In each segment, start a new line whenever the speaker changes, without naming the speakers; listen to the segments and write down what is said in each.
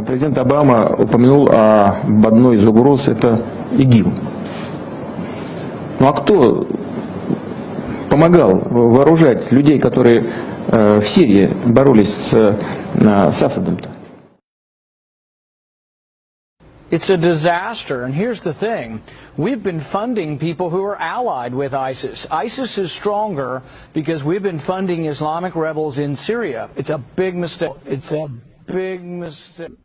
Президент Обама упомянул об одной из угроз, это ИГИЛ. Ну а кто помогал вооружать людей, которые в Сирии боролись с Асадом-то?
It's a disaster, and here's the thing. We've been funding people who are allied with ISIS. ISIS is stronger because we've been funding Islamic rebels in Syria. It's a big mistake. It's a big mistake.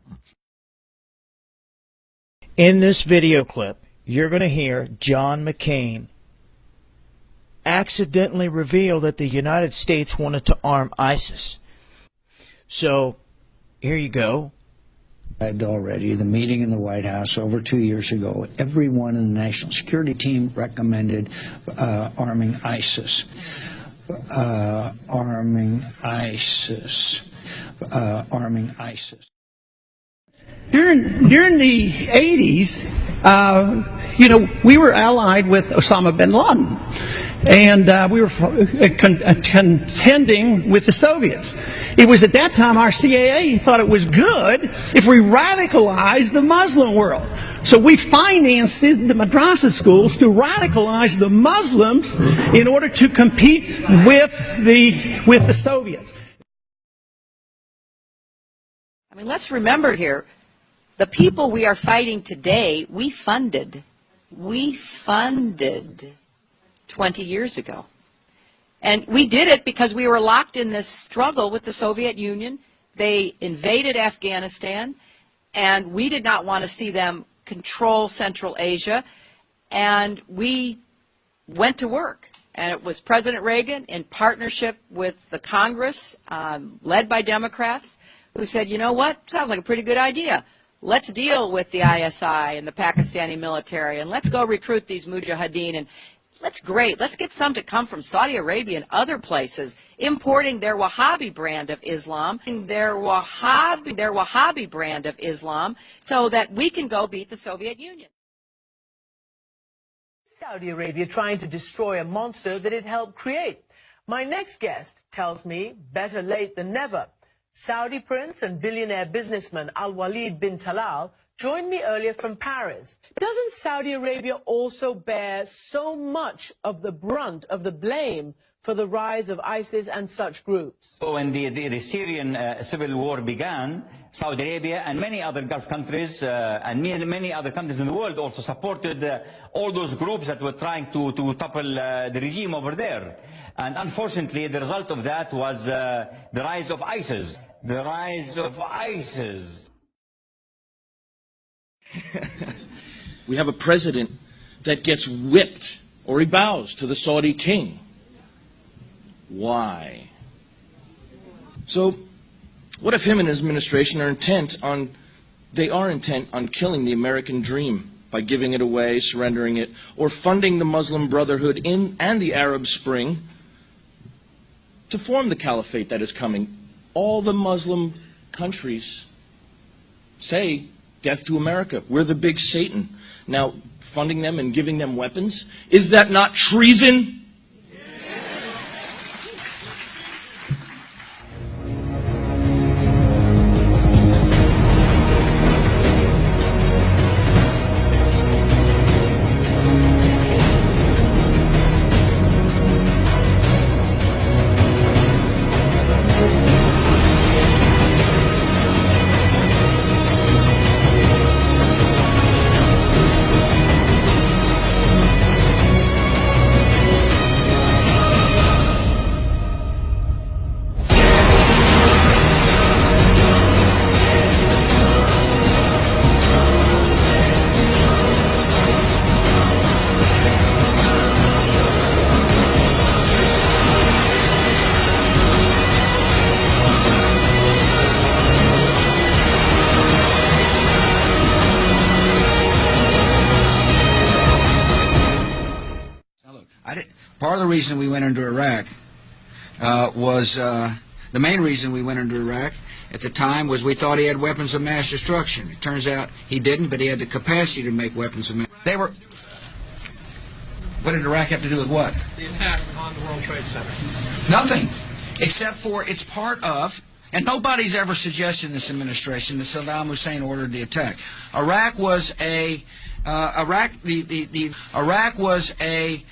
In this video clip, you're going to hear John McCain accidentally reveal that the United States wanted to arm ISIS. So, here you go.
Already, the meeting in the White House over 2 years ago, everyone in the National Security Team recommended arming ISIS. Arming ISIS. Arming ISIS.
During the 80s, we were allied with Osama bin Laden, and we were contending with the Soviets. It was at that time our CIA thought it was good if we radicalized the Muslim world. So we financed the madrasa schools to radicalize the Muslims in order to compete with the Soviets.
I mean, let's remember here, the people we are fighting today, we funded 20 years ago. And we did it because we were locked in this struggle with the Soviet Union. They invaded Afghanistan, and we did not want to see them control Central Asia. And we went to work. And it was President Reagan, in partnership with the Congress, led by Democrats, who said, you know what, sounds like a pretty good idea. Let's deal with the ISI and the Pakistani military, and let's go recruit these mujahideen, and let's get some to come from Saudi Arabia and other places, importing their Wahhabi brand of Islam, so that we can go beat the Soviet Union.
Saudi Arabia trying to destroy a monster that it helped create. My next guest tells me better late than never. Saudi prince and billionaire businessman Al-Walid bin Talal joined me earlier from Paris. Doesn't Saudi Arabia also bear so much of the brunt of the blame for the rise of ISIS and such groups?
When the Syrian civil war began, Saudi Arabia and many other Gulf countries and many other countries in the world also supported all those groups that were trying to topple the regime over there. And unfortunately, the result of that was the rise of ISIS. The rise of ISIS.
We have a president that gets whipped or he bows to the Saudi king. Why? So, what if him and his administration are intent on killing the American dream by giving it away, surrendering it, or funding the Muslim Brotherhood and the Arab Spring to form the caliphate that is coming? All the Muslim countries say, death to America. We're the big Satan. Now, funding them and giving them weapons, is that not treason?
Part of the reason we went into Iraq the main reason we went into Iraq at the time was we thought he had weapons of mass destruction. It turns out he didn't, but he had the capacity to make weapons of mass. What did Iraq have to do with what?
The attack on the World Trade Center.
Nothing, except for it's part of And nobody's ever suggested in this administration that Saddam Hussein ordered the attack. Iraq was a Iraq was a